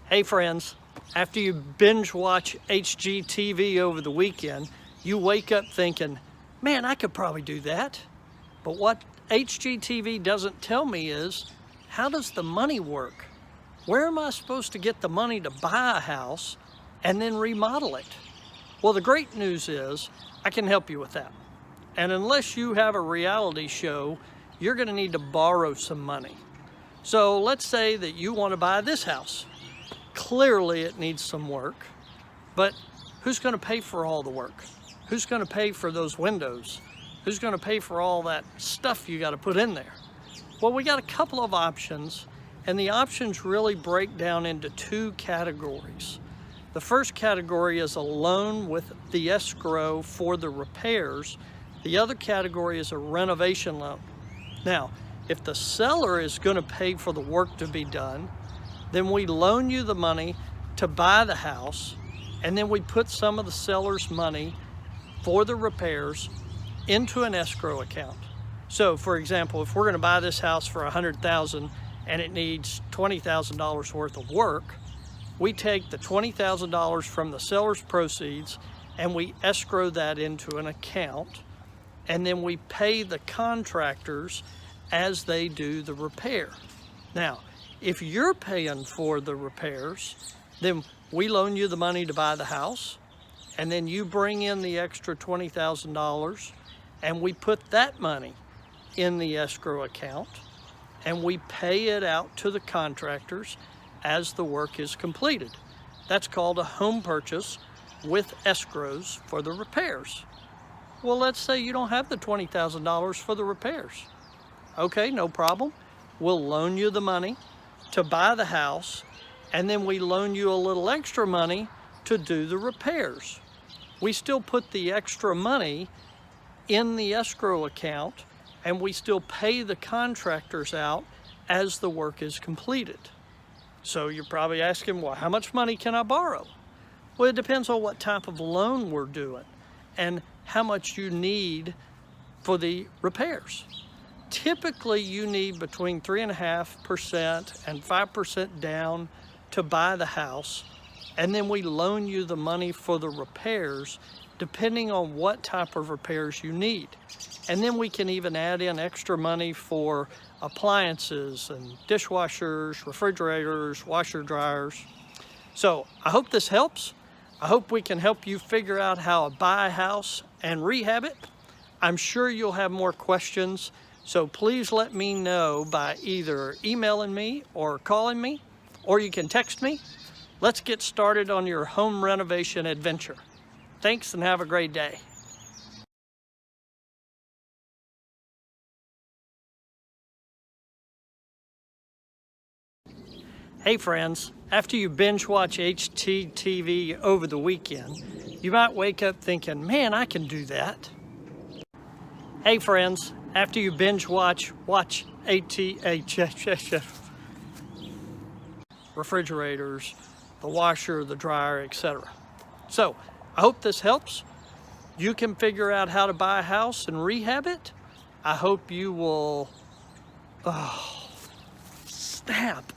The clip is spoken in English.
Hey friends, after you binge watch HGTV over the weekend, you wake up thinking, man, I could probably do that. But what HGTV doesn't tell me is, how does the money work? Where am I supposed to get the money to buy a house and then remodel it? Well, the great news is I can help you with that. And unless you have a reality show, you're going to need to borrow some money. So let's say that you want to buy this house. Clearly it needs some work, but who's going to pay for all the work? Who's going to pay for those windows? Who's going to pay for all that stuff you got to put in there? Well, we got a couple of options, and the options really break down into two categories. The first category is a loan with the escrow for the repairs. The other category is a renovation loan. Now, if the seller is going to pay for the work to be done, then we loan you the money to buy the house, and then we put some of the seller's money for the repairs into an escrow account. So for example, if we're going to buy this house for $100,000 and it needs $20,000 worth of work, we take the $20,000 from the seller's proceeds and we escrow that into an account, and then we pay the contractors as they do the repair. Now, if you're paying for the repairs, then we loan you the money to buy the house, and then you bring in the extra $20,000 and we put that money in the escrow account and we pay it out to the contractors as the work is completed. That's called a home purchase with escrows for the repairs. Well, let's say you don't have the $20,000 for the repairs. Okay, no problem. We'll loan you the money to buy the house, and then we loan you a little extra money to do the repairs. We still put the extra money in the escrow account, and we still pay the contractors out as the work is completed. So you're probably asking, well, how much money can I borrow? Well, it depends on what type of loan we're doing and how much you need for the repairs. Typically, you need between 3.5% and 5% down to buy the house, and then we loan you the money for the repairs depending on what type of repairs you need. And then we can even add in extra money for appliances and dishwashers, refrigerators, washer dryers. So I hope this helps. I hope we can help you figure out how to buy a house and rehab it. I'm sure you'll have more questions, so please let me know by either emailing me or calling me, or you can text me. Let's get started on your home renovation adventure. Thanks and have a great day. Hey friends, after you binge watch HGTV over the weekend, you might wake up thinking, man, I can do that. Hey friends, after you binge watch refrigerators, the washer, the dryer, etc. So I hope this helps. You can figure out how to buy a house and rehab it. I hope you will, snap.